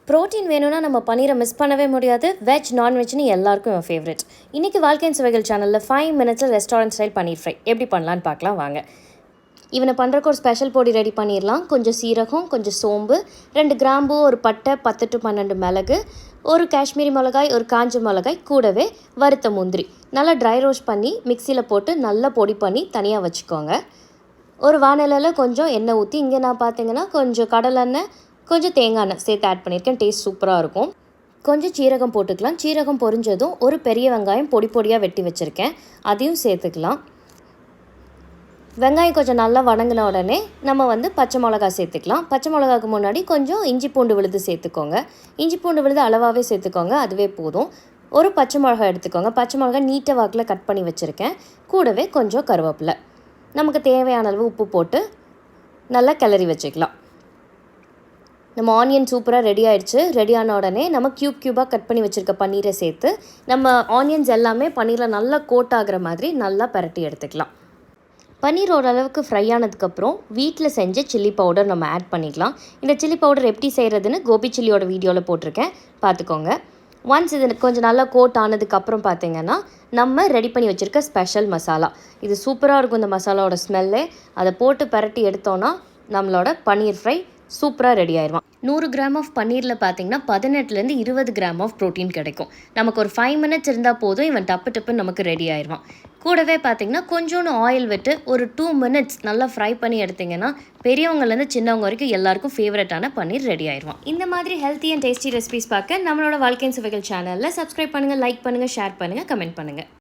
Protein வேணும்னா நம்ம பன்னீரை மிஸ் பண்ணவே முடியாது. வெஜ் நான்வெஜ்னு எல்லாருக்கும் என் ஃபேவரட். இன்றைக்கி வாழ்க்கையின் சுவைகள் சேனலில் 5 மினிட்ஸில் ரெஸ்டாரண்ட் ஸ்டைல் பன்னீர் ஃப்ரை எப்படி பண்ணலான்னு பார்க்கலாம் வாங்க. இவனை பண்ணுறக்கு ஒரு ஸ்பெஷல் பொடி ரெடி பண்ணிடலாம். கொஞ்சம் சீரகம், கொஞ்சம் சோம்பு, 2 கிராம்பு, ஒரு பட்டை, 10 to 12 மிளகு, ஒரு காஷ்மீரி மிளகாய், ஒரு காஞ்ச மிளகாய், கூடவே வறுத்த முந்திரி நல்லா ட்ரை ரோஸ்ட் பண்ணி மிக்சியில் போட்டு நல்லா பொடி பண்ணி தனியாக வச்சுக்கோங்க. ஒரு வானலில் கொஞ்சம் எண்ணெய் ஊற்றி, இங்கே நான் பார்த்தீங்கன்னா கொஞ்சம் கடலெண்ணெய், கொஞ்சம் தேங்காய் எண்ணெய் சேர்த்து ஆட் பண்ணியிருக்கேன். டேஸ்ட் சூப்பராக இருக்கும். கொஞ்சம் சீரகம் போட்டுக்கலாம். சீரகம் பொரிஞ்சதும் ஒரு பெரிய வெங்காயம் பொடி பொடியாக வெட்டி வச்சுருக்கேன், அதையும் சேர்த்துக்கலாம். வெங்காயம் கொஞ்சம் நல்லா வதங்கின உடனே நம்ம பச்சை மிளகா சேர்த்துக்கலாம். பச்சை மிளகாவுக்கு முன்னாடி கொஞ்சம் இஞ்சி பூண்டு விழுது சேர்த்துக்கோங்க. இஞ்சி பூண்டு விழுது அளவாகவே சேர்த்துக்கோங்க, அதுவே போதும். ஒரு பச்சை மிளகாய் எடுத்துக்கோங்க. பச்சை மிளகாய் நீட்டை வாக்கில் கட் பண்ணி வச்சுருக்கேன். கூடவே கொஞ்சம் கருவேப்பிலை, நமக்கு தேவையான அளவு உப்பு போட்டு நல்லா கிளறி வச்சுக்கலாம். நம்ம ஆனியன் சூப்பராக ரெடி ஆகிடுச்சு. ரெடியான உடனே நம்ம க்யூபாக கட் பண்ணி வச்சுருக்க பன்னீரை சேர்த்து நம்ம ஆனியன்ஸ் எல்லாமே பன்னீரில் நல்லா கோட் ஆகிற மாதிரி நல்லா பரட்டி எடுத்துக்கலாம். பன்னீர் ஓரளவுக்கு ஃப்ரை ஆனதுக்கப்புறம் வீட்டில் செஞ்ச சில்லி பவுடர் நம்ம ஆட் பண்ணிக்கலாம். இந்த சில்லி பவுடர் எப்படி செய்கிறதுன்னு கோபி சில்லியோட வீடியோவில் போட்டிருக்கேன், பார்த்துக்கோங்க. ஒன்ஸ் இது கொஞ்சம் நல்லா கோட் ஆனதுக்கப்புறம் பார்த்திங்கன்னா நம்ம ரெடி பண்ணி வச்சுருக்க ஸ்பெஷல் மசாலா, இது சூப்பராக இருக்கும். இந்த மசாலாவோட ஸ்மெல்லே, அதை போட்டு பரட்டி எடுத்தோன்னா நம்மளோட பன்னீர் ஃப்ரை சூப்பராக ரெடி ஆயிடுவான். 100 கிராம் ஆஃப் பன்னீரில் பார்த்திங்கன்னா 18 to 20 கிராம் ஆஃப் ப்ரோட்டீன் கிடைக்கும். நமக்கு ஒரு 5 மினிட்ஸ் இருந்தால் போதும், இவன் டப்புன்னு நமக்கு ரெடி ஆயிடுவான். கூடவே பார்த்திங்கன்னா கொஞ்சோண்டு ஆயில் விட்டு ஒரு 2 மினிட்ஸ் நல்லா ஃப்ரை பண்ணி எடுத்திங்கன்னா பெரியவங்கலேருந்து சின்னவங்க வரைக்கும் எல்லாருக்கும் ஃபேவரட்டான பன்னீர் ரெடி ஆயிடுவான். இந்த மாதிரி ஹெல்த்தி அண்ட் டேஸ்டி ரெசிபிஸ் பார்க்க நம்மளோட வாழ்க்கையின் சுவைகள் சேனலில் சப்ஸ்கிரைப் பண்ணுங்கள், லைக் பண்ணுங்கள், ஷேர் பண்ணுங்கள், கமெண்ட் பண்ணுங்கள்.